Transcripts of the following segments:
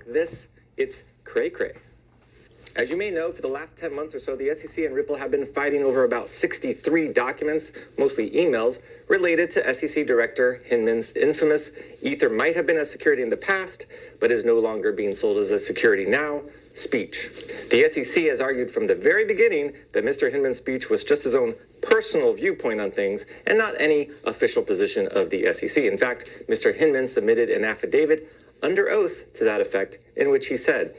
It's cray-cray. As you may know, for the last 10 months or so, the SEC and Ripple have been fighting over about 63 documents, mostly emails, related to SEC Director Hinman's infamous Ether might have been a security in the past, but is no longer being sold as a security now speech. The SEC has argued from the very beginning that Mr. Hinman's speech was just his own personal viewpoint on things and not any official position of the SEC. In fact, Mr. Hinman submitted an affidavit under oath to that effect in which he said,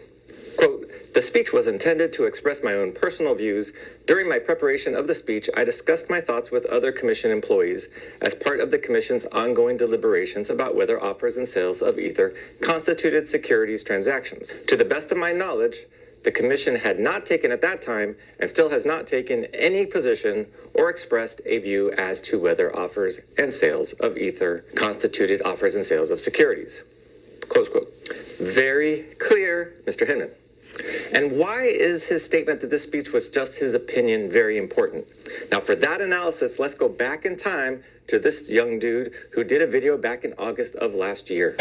quote, "The speech was intended to express my own personal views. During my preparation of the speech, I discussed my thoughts with other commission employees as part of the commission's ongoing deliberations about whether offers and sales of Ether constituted securities transactions. To the best of my knowledge, the commission had not taken at that time and still has not taken any position or expressed a view as to whether offers and sales of Ether constituted offers and sales of securities." Close quote. Very clear, Mr. Hinman. And why is his statement that this speech was just his opinion very important? Now, for that analysis, let's go back in time to this young dude who did a video back in August of last year.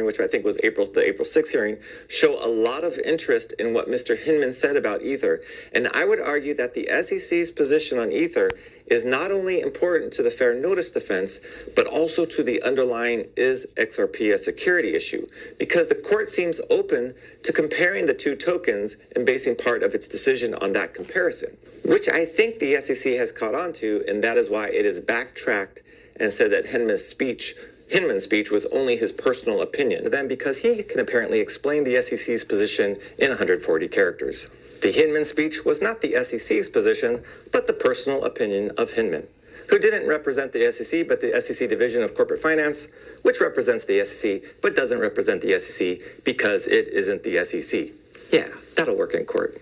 Which I think was the April 6th hearing, show a lot of interest in what Mr. Hinman said about Ether. And I would argue that the SEC's position on Ether is not only important to the fair notice defense, but also to the underlying is XRP a security issue, because the court seems open to comparing the two tokens and basing part of its decision on that comparison, which I think the SEC has caught on to, and that is why it is backtracked and said that Hinman's speech was only his personal opinion, then because he can apparently explain the SEC's position in 140 characters. The Hinman speech was not the SEC's position, but the personal opinion of Hinman, who didn't represent the SEC, but the SEC Division of Corporate Finance, which represents the SEC, but doesn't represent the SEC because it isn't the SEC. Yeah, that'll work in court.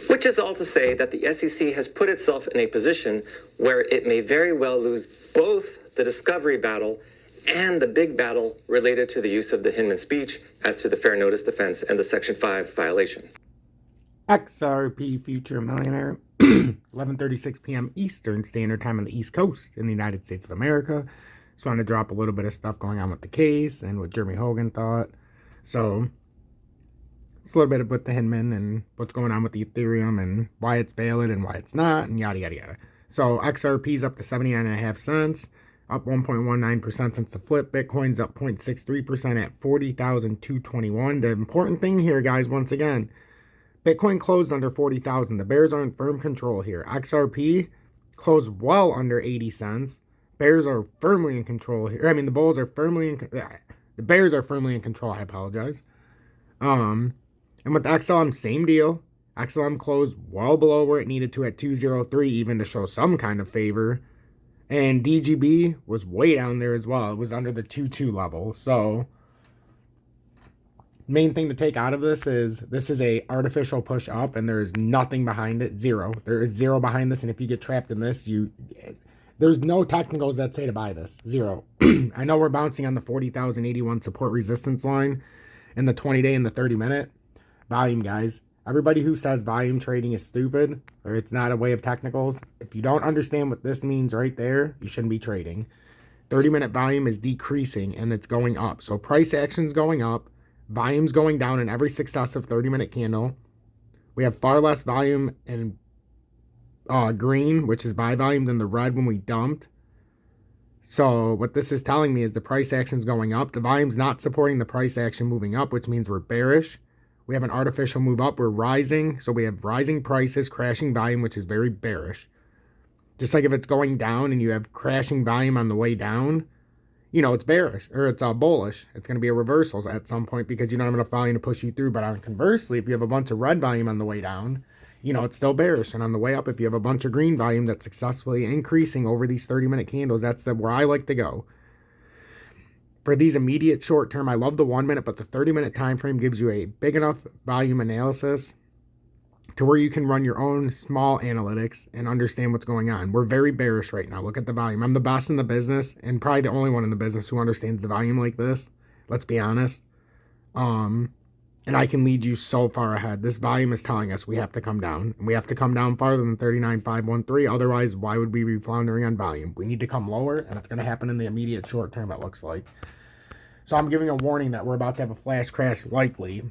Which is all to say that the SEC has put itself in a position where it may very well lose both the discovery battle and the big battle related to the use of the Hinman speech as to the fair notice defense and the Section 5 violation. XRP Future Millionaire, 11:36 p.m. Eastern Standard Time on the East Coast in the United States of America. Just wanted to drop a little bit of stuff going on with the case and what Jeremy Hogan thought. So, it's a little bit with the Hinman and what's going on with the Ethereum and why it's valid and why it's not and yada yada yada. So, XRP's up to 79.5 cents. Up 1.19% since the flip. Bitcoin's up 0.63% at 40,221. The important thing here, guys, once again, Bitcoin closed under 40,000. The bears are in firm control here. XRP closed well under 80 cents. Bears are firmly in control here. I mean, the bulls are firmly in the bears are firmly in control. I apologize. And with XLM, same deal. XLM closed well below where it needed to at 203, even to show some kind of favor. And DGB was way down there as well. It was under the 2.2 level. So, main thing to take out of this is a artificial push up, and there is nothing behind it. Zero. There is zero behind this, and if you get trapped in this, there's no technicals that say to buy this. Zero. I know we're bouncing on the 40,081 support resistance line in the 20-day and the 30-minute. Volume, guys. Everybody who says volume trading is stupid or it's not a way of technicals, if you don't understand what this means right there, you shouldn't be trading. 30-minute volume is decreasing and it's going up. So price action's going up, volume's going down in every successive 30-minute candle. We have far less volume in green, which is buy volume, than the red when we dumped. So what this is telling me is the price action's going up. The volume's not supporting the price action moving up, which means we're bearish. We have an artificial move up. We're rising. So we have rising prices, crashing volume, which is very bearish. Just like if it's going down and you have crashing volume on the way down, you know, it's bearish or it's bullish. It's going to be a reversal at some point because you don't have enough volume to push you through. But conversely, if you have a bunch of red volume on the way down, you know, it's still bearish. And on the way up, if you have a bunch of green volume that's successfully increasing over these 30-minute candles, that's where I like to go. For these immediate short term, I love the 1 minute, but the 30-minute time frame gives you a big enough volume analysis to where you can run your own small analytics and understand what's going on. We're very bearish right now. Look at the volume. I'm the best in the business and probably the only one in the business who understands the volume like this. Let's be honest. And I can lead you so far ahead. This volume is telling us we have to come down. And we have to come down farther than 39,513. Otherwise, why would we be floundering on volume? We need to come lower, and it's going to happen in the immediate short term, it looks like. So I'm giving a warning that we're about to have a flash crash likely,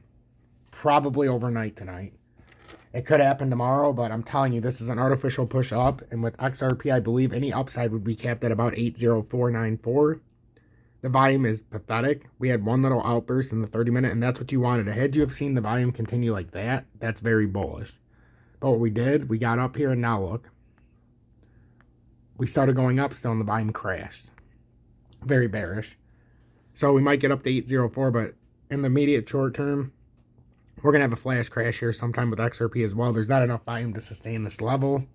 probably overnight tonight. It could happen tomorrow, but I'm telling you, this is an artificial push up. And with XRP, I believe any upside would be capped at about 80494. The volume is pathetic. We had one little outburst in the 30-minute, and that's what you wanted. Had you have seen the volume continue like that, that's very bullish. But what we did, we got up here, and now look. We started going up still, and the volume crashed. Very bearish. So we might get up to 804, but in the immediate short term, we're going to have a flash crash here sometime with XRP as well. There's not enough volume to sustain this level.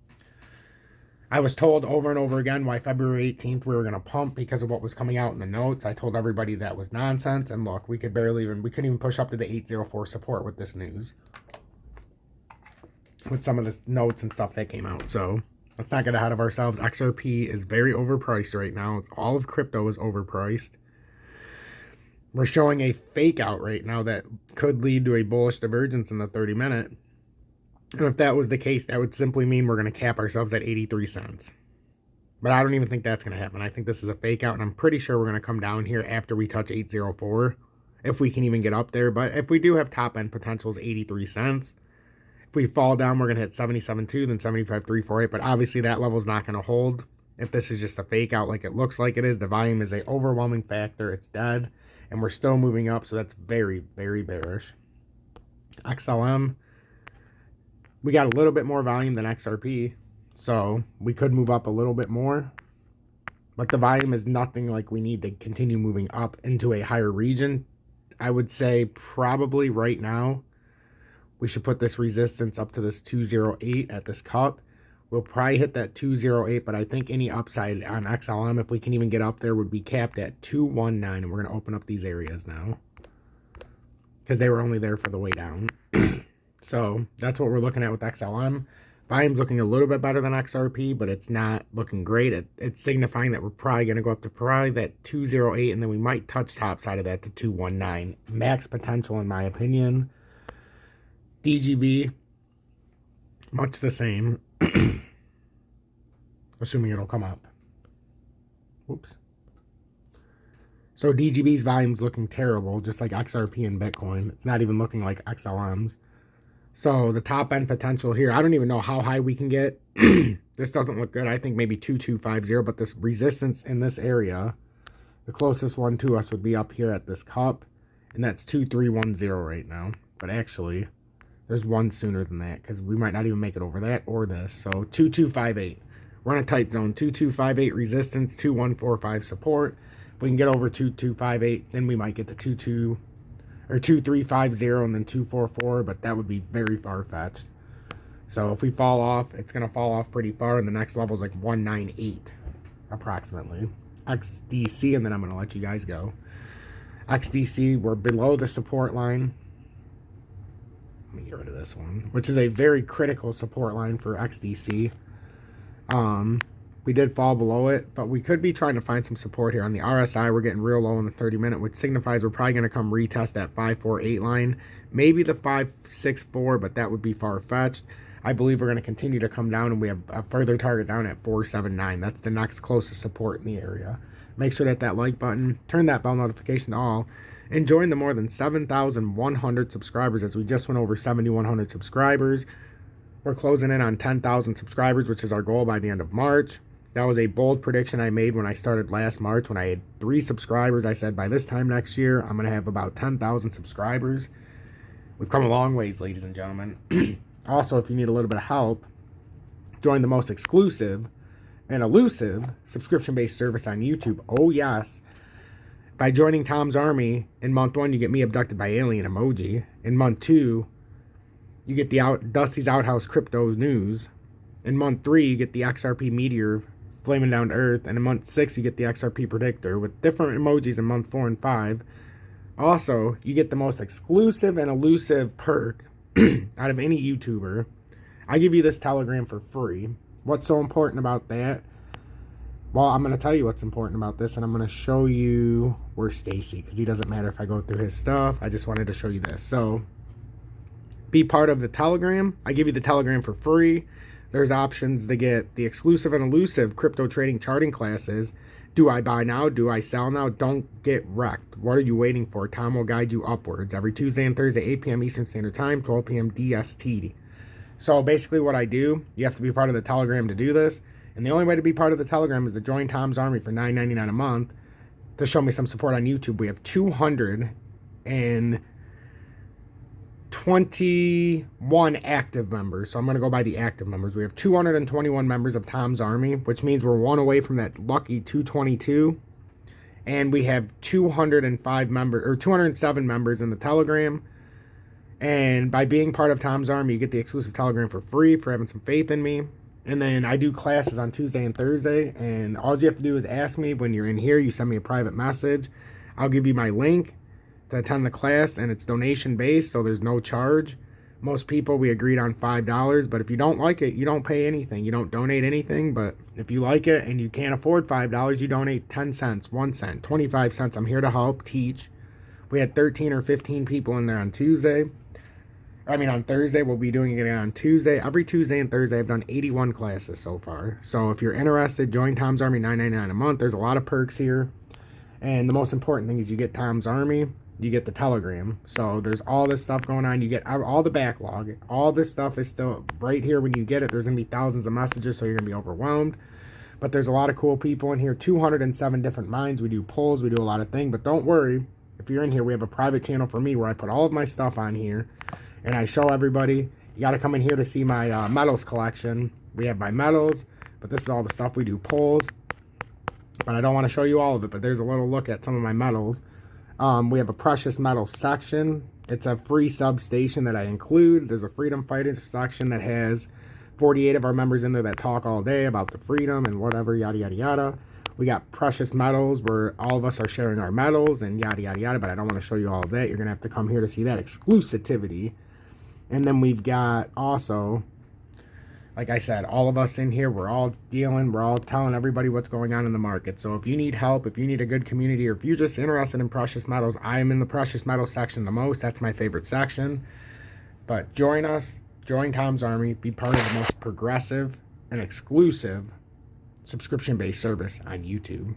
I was told over and over again why February 18th we were going to pump because of what was coming out in the notes. I told everybody that was nonsense. And look, we couldn't even push up to the 804 support with this news. With some of the notes and stuff that came out. So let's not get ahead of ourselves. XRP is very overpriced right now. All of crypto is overpriced. We're showing a fake out right now that could lead to a bullish divergence in the 30-minute. And if that was the case, that would simply mean we're going to cap ourselves at 83 cents. But I don't even think that's going to happen. I think this is a fake out, and I'm pretty sure we're going to come down here after we touch 804, if we can even get up there. But if we do have top-end potentials, 83 cents. If we fall down, we're going to hit 77.2, then 75.348. But obviously that level is not going to hold. If this is just a fake out like it looks like it is, the volume is an overwhelming factor. It's dead. And we're still moving up, so that's very, very bearish. XLM, we got a little bit more volume than XRP, so we could move up a little bit more. But the volume is nothing like we need to continue moving up into a higher region. I would say probably right now, we should put this resistance up to this 208 at this cup. We'll probably hit that 208, but I think any upside on XLM, if we can even get up there, would be capped at 219. And we're going to open up these areas now because they were only there for the way down. So that's what we're looking at with XLM. Volume's looking a little bit better than XRP, but it's not looking great. It's signifying that we're probably going to go up to probably that 208, and then we might touch top side of that to 219. Max potential, in my opinion. DGB, much the same. Assuming it'll come up. Whoops. So DGB's volume's looking terrible, just like XRP and Bitcoin. It's not even looking like XLM's. So the top end potential here, I don't even know how high we can get. This doesn't look good. I think maybe 2250, but this resistance in this area, the closest one to us would be up here at this cup, and that's 2310 right now. But actually, there's one sooner than that because we might not even make it over that or this. So 2258. We're in a tight zone. 2258 resistance, 2145 support. If we can get over 2258, then we might get to 2350 and then 244, but that would be very far-fetched. So if we fall off, it's going to fall off pretty far, and the next level is like 198 approximately. XDC, and then I'm going to let you guys go. XDC, we're below the support line. Let me get rid of this one, which is a very critical support line for XDC. We did fall below it, but we could be trying to find some support here. On the RSI, we're getting real low in the 30-minute, which signifies we're probably going to come retest that 548 line. Maybe the 564, but that would be far-fetched. I believe we're going to continue to come down, and we have a further target down at 479. That's the next closest support in the area. Make sure to hit that like button, turn that bell notification to all, and join the more than 7,100 subscribers, as we just went over 7,100 subscribers. We're closing in on 10,000 subscribers, which is our goal by the end of March. That was a bold prediction I made when I started last March. When I had 3 subscribers, I said by this time next year, I'm going to have about 10,000 subscribers. We've come a long ways, ladies and gentlemen. Also, if you need a little bit of help, join the most exclusive and elusive subscription-based service on YouTube. Oh, yes. By joining Tom's Army, in month 1, you get me abducted by alien emoji. In month 2, you get the Dusty's Outhouse Crypto News. In month 3, you get the XRP Meteor flaming down to Earth. And in month 6, you get the XRP Predictor with different emojis in month 4 and 5. Also, you get the most exclusive and elusive perk out of any YouTuber. I give you this Telegram for free. What's so important about that? Well, I'm going to tell you what's important about this, and I'm going to show you where's Stacy, because he doesn't matter if I go through his stuff. I just wanted to show you this. So, be part of the Telegram. I give you the Telegram for free. There's options to get the exclusive and elusive crypto trading charting classes. Do I buy now? Do I sell now? Don't get wrecked. What are you waiting for? Tom will guide you upwards every Tuesday and Thursday, 8 p.m. Eastern Standard Time, 12 p.m. DST. So basically what I do, you have to be part of the Telegram to do this. And the only way to be part of the Telegram is to join Tom's Army for $9.99 a month to show me some support on YouTube. We have 221 active members. So I'm going to go by the active members. We have 221 members of Tom's Army, which means we're one away from that lucky 222. And we have 207 members in the Telegram. And by being part of Tom's Army, you get the exclusive Telegram for free for having some faith in me. And then I do classes on Tuesday and Thursday. And all you have to do is ask me when you're in here. You send me a private message. I'll give you my link to attend the class. And it's donation based, so there's no charge. Most people, we agreed on $5. But if you don't like it, you don't pay anything. You don't donate anything. But if you like it and you can't afford $5, you donate 10 cents, 1 cent, 25 cents. I'm here to help teach. We had 13 or 15 people in there on Thursday. We'll be doing it again on Tuesday. Every Tuesday and Thursday, I've done 81 classes so far. So if you're interested, join Tom's Army, $9.99 a month. There's a lot of perks here. And the most important thing is you get Tom's Army, you get the Telegram. So there's all this stuff going on. You get all the backlog. All this stuff is still right here when you get it. There's going to be thousands of messages, so you're going to be overwhelmed. But there's a lot of cool people in here. 207 different minds. We do polls. We do a lot of things. But don't worry. If you're in here, we have a private channel for me where I put all of my stuff on here. And I show everybody. You got to come in here to see my medals collection. We have my medals, but this is all the stuff. We do polls, but I don't want to show you all of it, but there's a little look at some of my medals. We have a precious metals section. It's a free substation that I include. There's a freedom fighter section that has 48 of our members in there that talk all day about the freedom and whatever, yada, yada, yada. We got precious metals where all of us are sharing our medals and yada, yada, yada, but I don't want to show you all of that. You're going to have to come here to see that exclusivity. And then we've got also, like I said, all of us in here, we're all telling everybody what's going on in the market. So if you need help, if you need a good community, or if you're just interested in precious metals, I am in the precious metals section the most. That's my favorite section. But join us, join Tom's Army, be part of the most progressive and exclusive subscription-based service on YouTube.